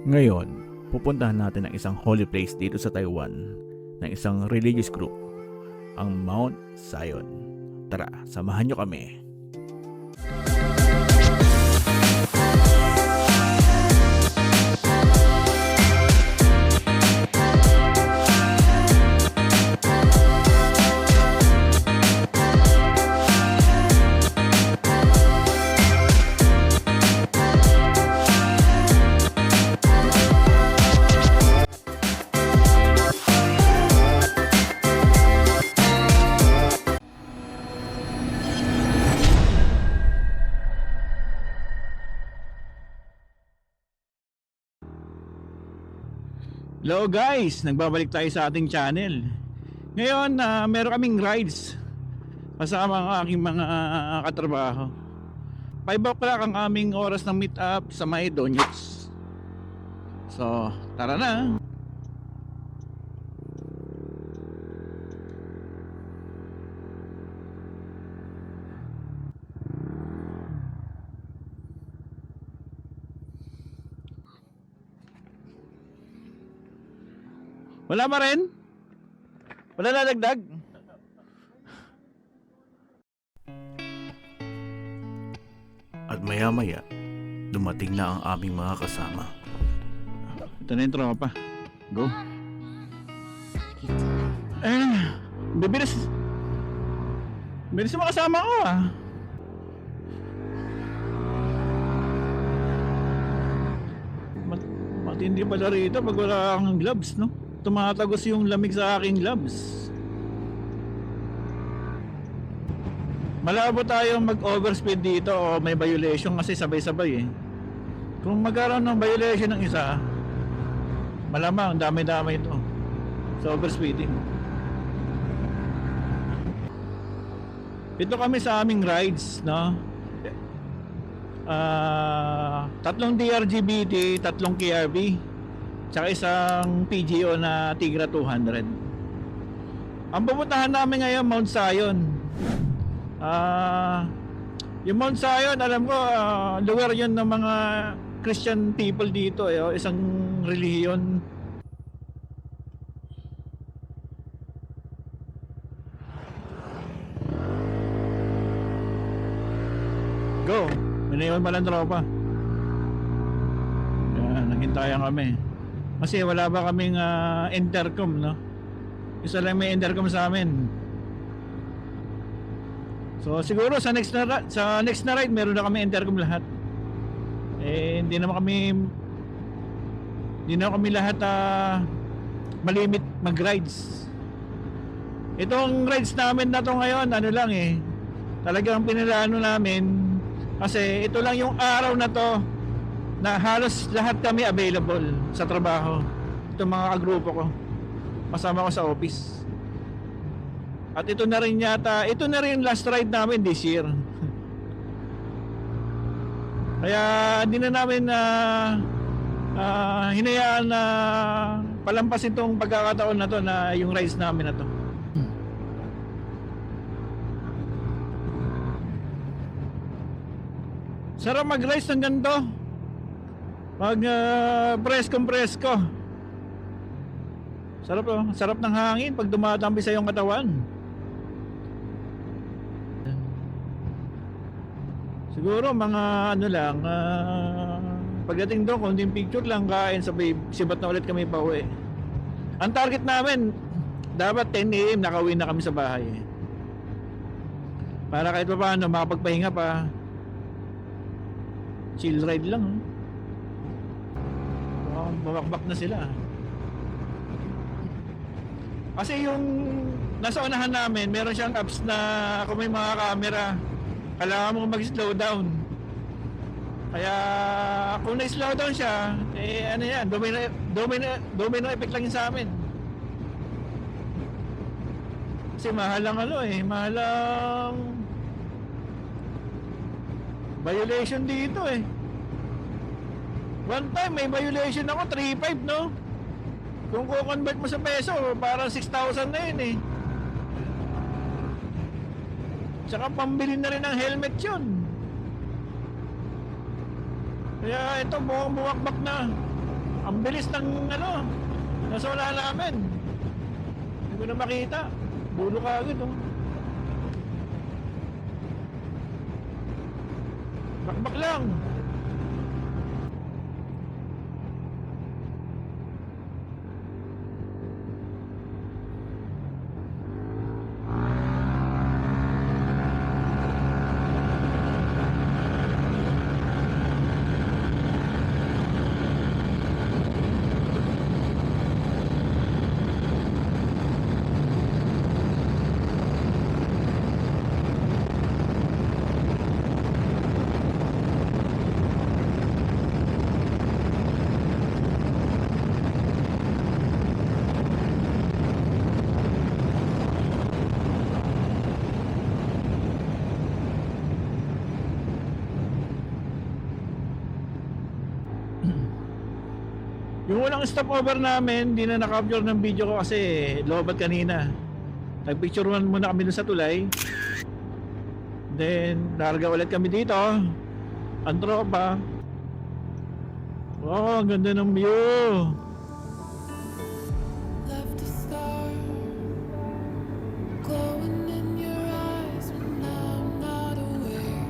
Ngayon, pupuntahan natin ang isang holy place dito sa Taiwan ng isang religious group, ang Mount Zion. Tara, samahan nyo kami. Hello guys, nagbabalik tayo sa ating channel. Ngayon, meron kaming rides kasama ang aking mga katrabaho. 5 o'clock ang aming oras ng meet up sa May Donyets. So, tara na. Wala pa rin? Wala na dagdag? At maya-maya, dumating na ang aming mga kasama. Ito na yung tropa. Go. Bibilis. Bibilis yung mga kasama ko Matindi pala rito pag wala kang gloves, no? Tumatagos yung lamig sa aking gloves. Malabo tayong mag-overspeed dito o may violation kasi sabay-sabay eh. Kung magkaroon ng violation ng isa, malamang dami-dami ito sa overspeeding. Ito kami sa aming rides, no? 3 DRGBT, 3 KRB, tsaka isang PGO na Tigra 200. Ang pupuntahan namin ngayon, Mount Zion. Yung Mount Zion, alam ko, lugar yun ng mga Christian people dito, isang relihiyon. Go! Minayon pa lang tropa. Yan, naghintayan kami. Kasi wala ba kaming intercom, no? Isa lang may intercom sa amin. So siguro sa next na ride meron na kami intercom lahat. Hindi naman kami lahat malimit mag-rides. Itong rides namin na to ngayon, ano lang talagang pinilano namin kasi ito lang yung araw na to na halos lahat kami available sa trabaho. Itong mga kagrupo ko, kasama ko sa office. At ito na rin last ride namin this year. Kaya hindi na namin hinayaan na palampasin itong pagkakataon na to na yung rides namin na to. Sarap mag-rides ng ganito. Pag presko. Sarap ng hangin pag dumatampi sa iyong katawan. Siguro mga pagdating doon, konting picture lang, kain, sabay sibat na ulit kami pa uwi. Ang target namin, dapat 10 AM nakauwi na kami sa bahay. Para kahit pa paano, makapagpahinga pa. Chill ride lang. Bumakbak na sila. Kasi yung nasa unahan namin, meron siyang apps na kung may mga camera, kailangan mo mag-slow down. Kaya kung na-slow down siya, ano yan, domino effect lang yun sa amin. Kasi mahalang mahalang violation dito One time may violation ako, 3.5 no? Kung ko-convert mo sa peso, parang 6,000 na yun Tsaka pambili na rin ng helmet yun. Kaya ito mukhang bumakbak na. Ang bilis ng ano, nasa wala namin. Hindi ko na makita. Bulo ka agad, oh. Bakbak lang. Yung unang stopover namin, di na naka-capture ng video ko kasi lobat kanina. Nagpicturean muna kami dun sa tulay. Then, larga ulit kami dito. Ang tropa. Oh, ang ganda ng view. Left a star glowing in your eyes when I'm not aware.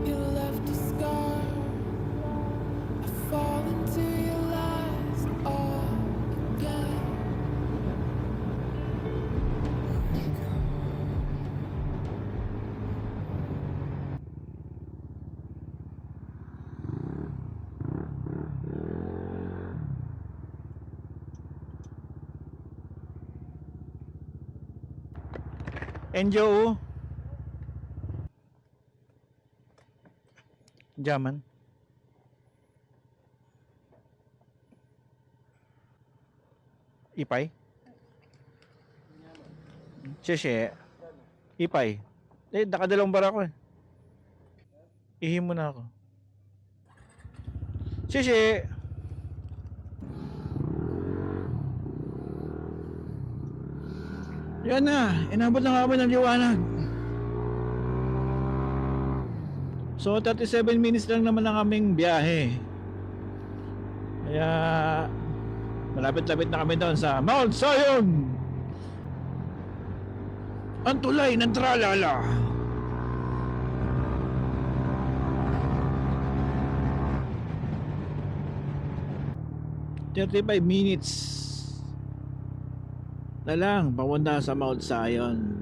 You left a scar. I fall into your lies all again. Enjo. Jaman. Ipay. Sheshe. Ipay. Nakadalawang bara ko eh. Ihim mo na ako. Sheshe. Yan na, inabot na nga kami ng liwanag. So 37 minutes lang naman ang aming biyahe. Kaya malapit-lapit na kami doon sa Mount Zion. Ang tulay ng tralala. "35 minutes na lang papunta sa Mount Zion."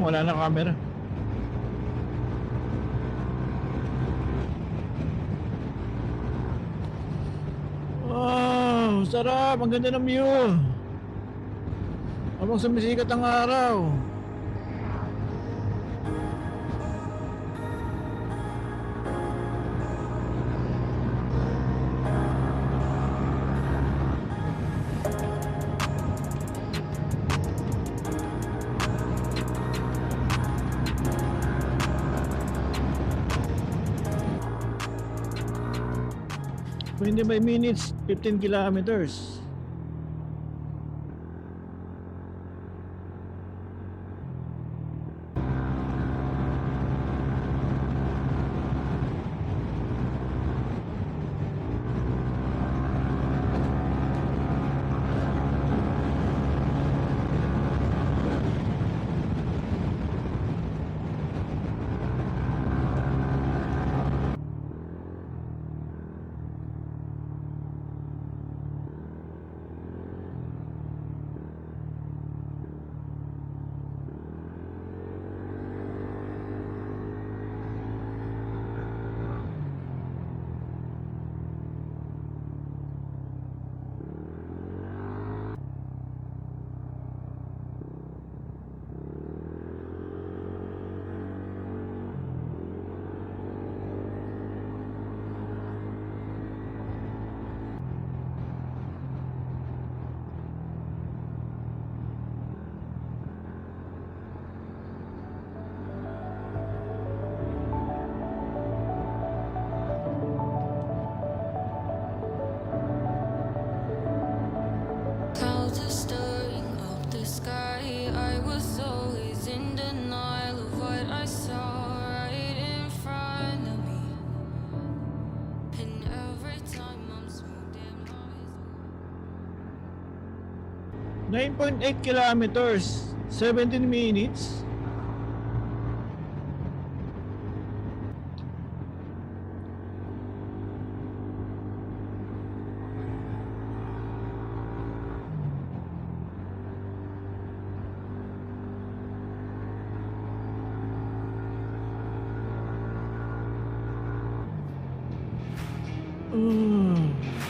Wala na camera. Wow, sarap, ang ganda ng view. Habang sumisikat ang araw. Hindi by minutes, 15 kilometers. 9.8 kilometers, 17 minutes.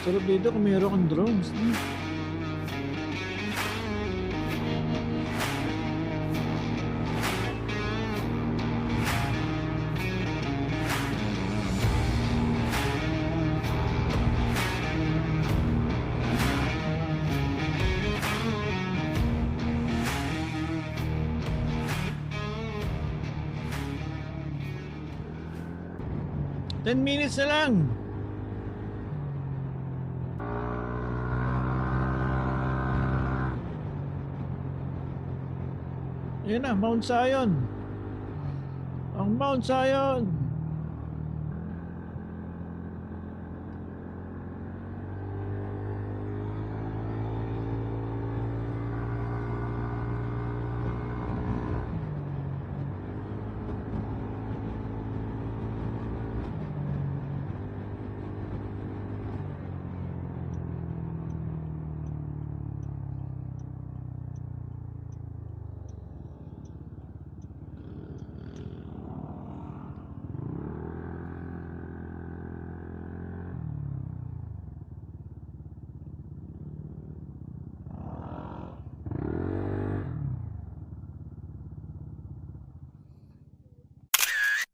Sarap dito kung meron kang drones. Ten minutes na lang. Ayan na, Mount Zion. Ang Mount Zion.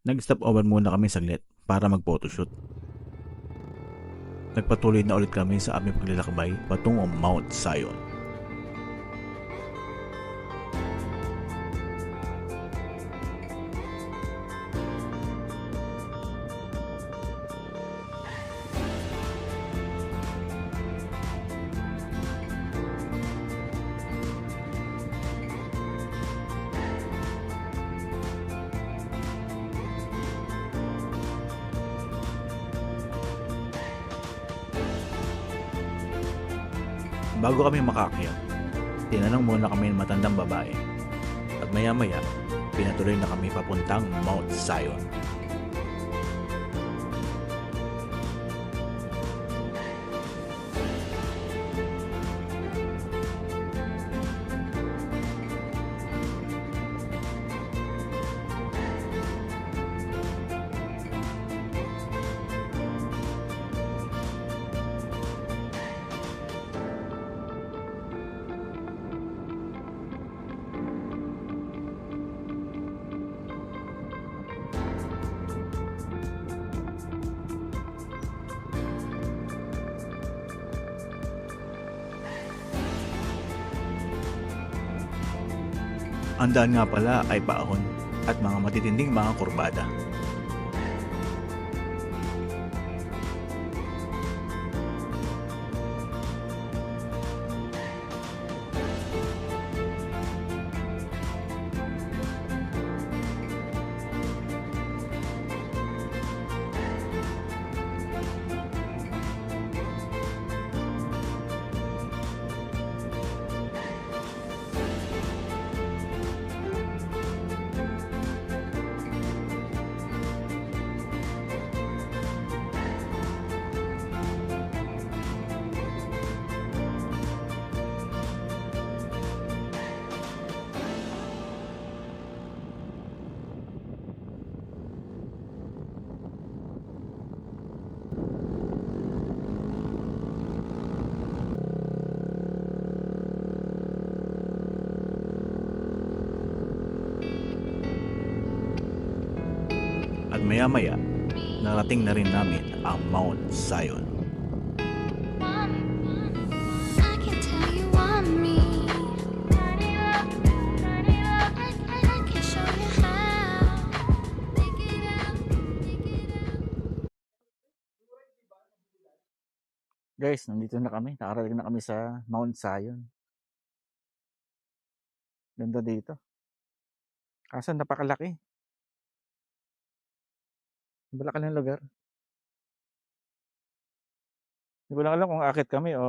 Nag-stop over muna kami saglit para mag-photoshoot. Nagpatuloy na ulit kami sa aming paglalakbay patungong Mount Zion. Bago kami makaakyat, tinanong muna kami ng matandang babae at maya-maya pinatuloy na kami papuntang Mount Zion. Ang daan nga pala ay paahon at mga matitinding mga kurbada. At maya-maya, narating na rin namin ang Mount Zion. I can tell you want me. I can show you how. Make it out, make it out. Guys, nandito na kami. Nakarating na kami sa Mount Zion. Ganda dito. Kaso napakalaki. Malaki ng lugar. Hindi ko lang alam kung akit kami o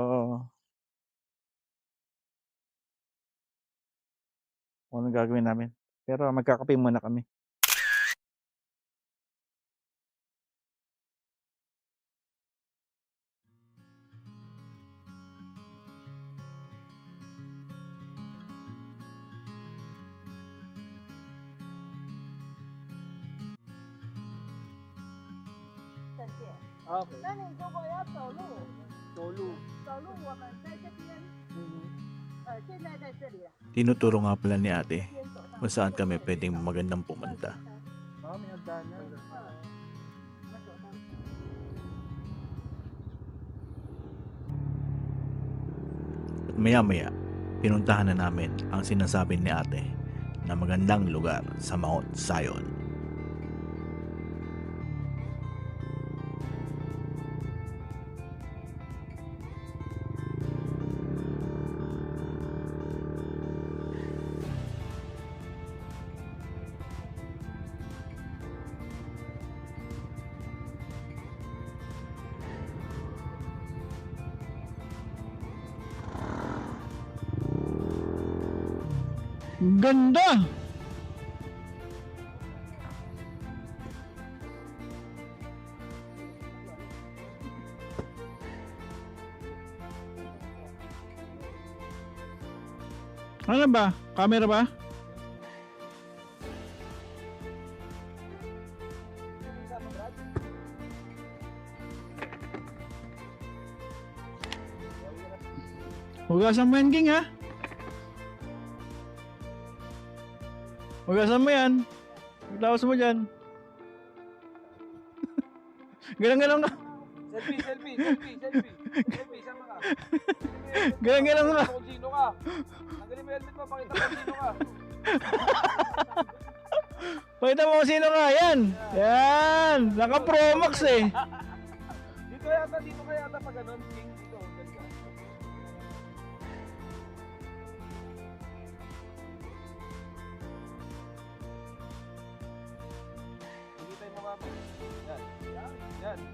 kung anong gagawin namin. Pero magkakape muna kami. Okay. 那你如果要走路，走路。我们在这边，现在在这里了， Tinuturo nga pala ni ate 边走到 kung saan kami pwedeng magandang pumunta. May hagdanan. At maya-maya, pinuntahan na namin ang sinasabi ni ate na magandang lugar sa Mount Zion. Ganda! Ano ba? Camera ba? Hugasan mo yan, King, ha? Hugasan mo yan. Tawas mo dyan. Galang-galang ka. Selfie, sama ka. Galang-galang ka. Kung sino ka. Tanggalin mo yung helmet mo, pakita mo kung sino ka. Pakita mo kung sino ka. Yan. Yan. Naka-Pro Max eh. Dito kaya ata pag ganun, King, dito. Ganyan. Hindi tayo mukha mo. Yan.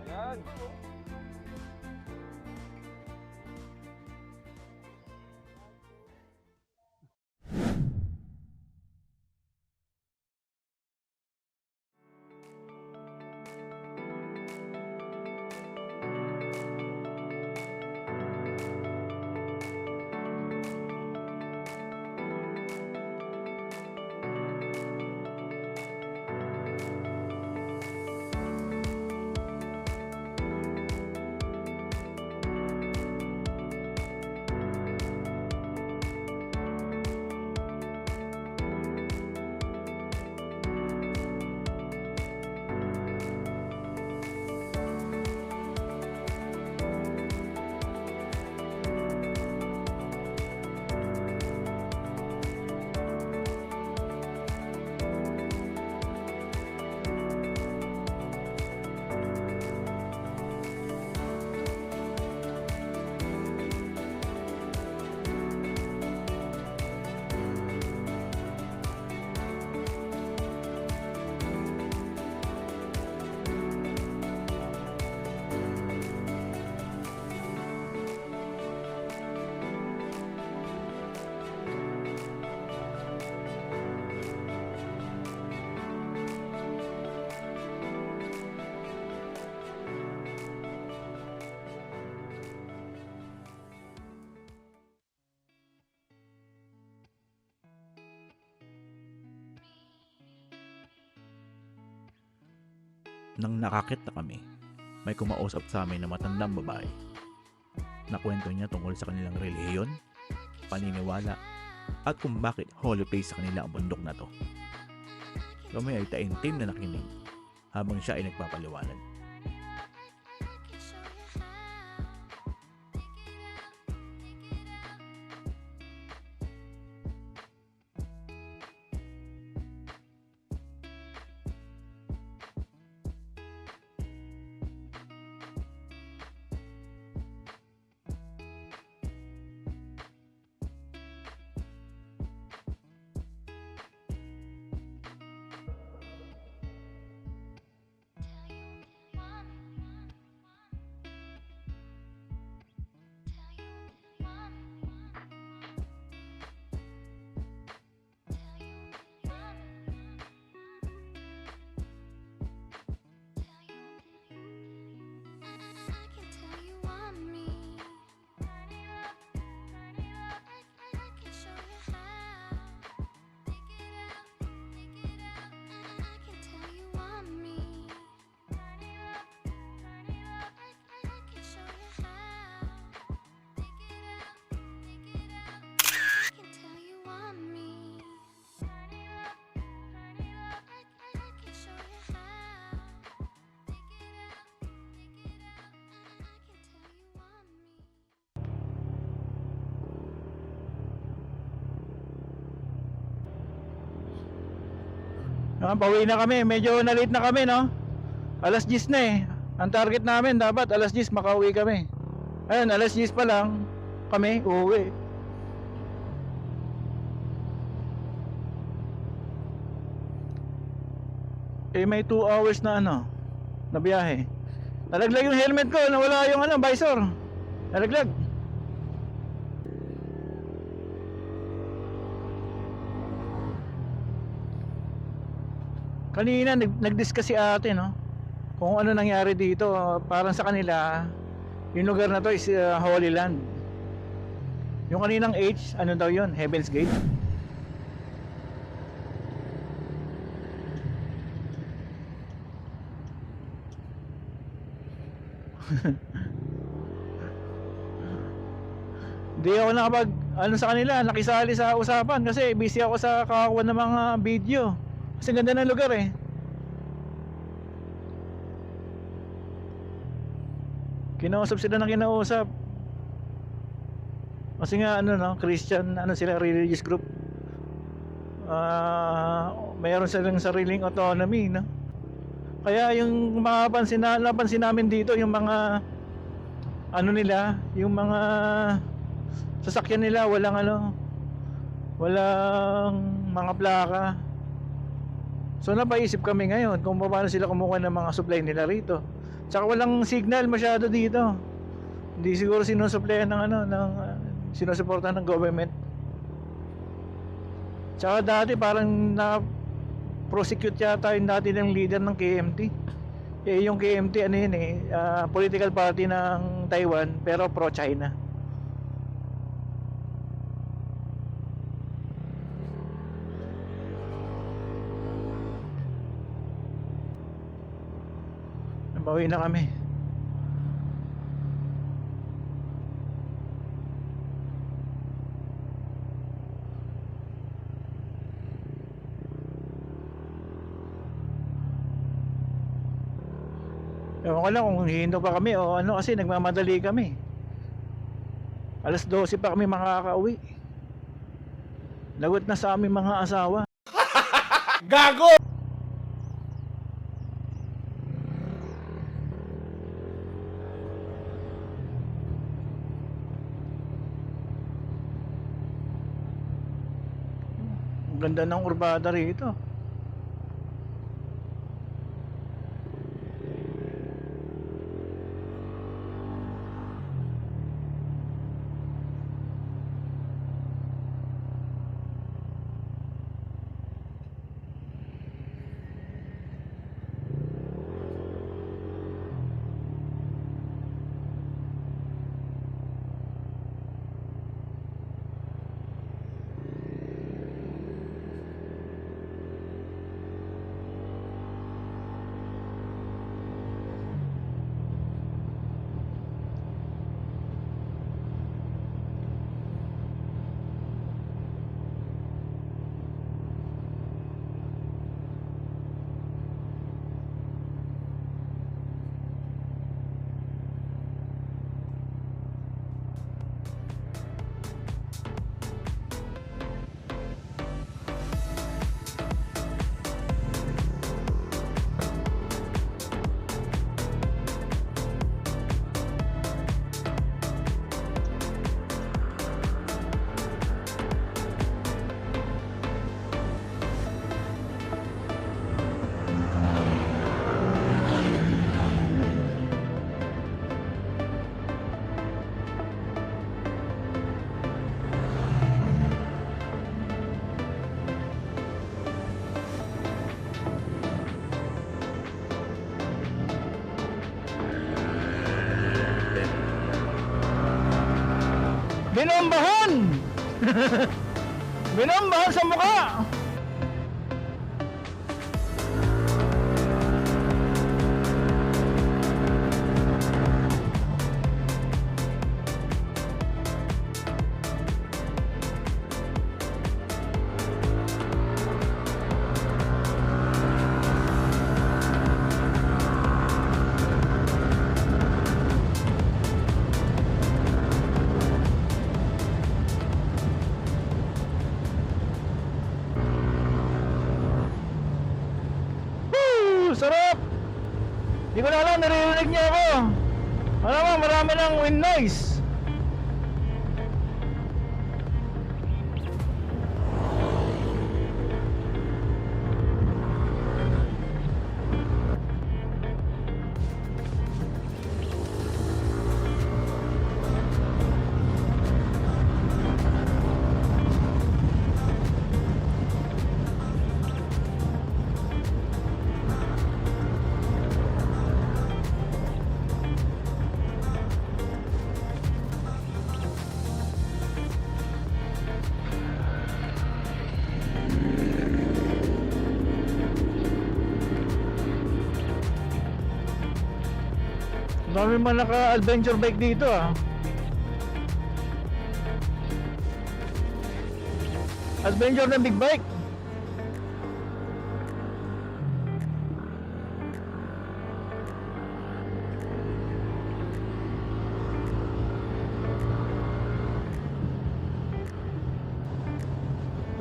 Nang nakakit na kami, may kumausap sa amin na matandang babae. Nakwento niya tungkol sa kanilang relihiyon, paniniwala, at kung bakit holy place sa kanila ang bundok na to. Kami ay taimtim na nakinig habang siya ay nagpapaliwanag. Pauwi na kami. Medyo na-late na kami, no? Alas 10 na eh. Ang target namin dapat alas 10 makauwi kami. Ayun, alas 10 pa lang kami uuwi. Eh may 2 hours na ano, na biyahe. Nalaglag yung helmet ko, nawala yung ano, visor. Nalaglag. Kanina nag-discuss si ate, no? Kung ano nangyari dito. Parang sa kanila yung lugar na to is Holy Land. Yung kaninang H, ano daw yun? Heaven's Gate. Hindi ako nakapag ano sa kanila, nakisali sa usapan kasi busy ako sa kakakuha ng mga video. Kasi ganda ng lugar eh. Kinausap sila ng kinausap. Kasi nga ano no, Christian, ano sila, religious group. Mayroon silang sariling autonomy, no? Kaya yung napansin namin dito, yung mga ano nila, yung mga sasakyan nila walang ano, walang mga plaka. So napaisip kami ngayon kung paano sila kumukuha ng mga supply nila rito. Tsaka walang signal masyado dito. Hindi siguro sinusuplayan ng ano, ng sinusuportahan ng government. Tsaka dati parang na prosecute yata yung dati ng leader ng KMT. Eh yung KMT ano yun eh, political party ng Taiwan pero pro-China. Bawi na kami. Ewan ko lang kung hihinto pa kami o ano kasi nagmamadali kami. Alas 12 pa kami makakauwi. Lagot na sa aming mga asawa. Gago! Ang ganda ng urbada rito. Binombahan! Binombahan sa mukha! Hindi ko na alam, naririnig niyo ako. Alam mo, marami ng wind noise. Dami man naka-adventure bike dito ah. Adventure ng big bike.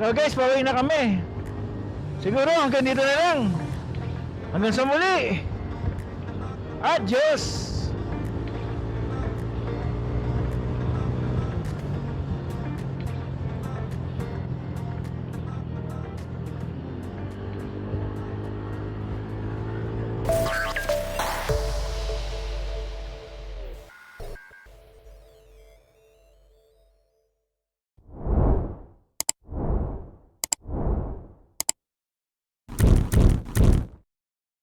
So guys, pauwi na kami. Siguro hanggang dito na lang. Hanggang sa muli. Adios!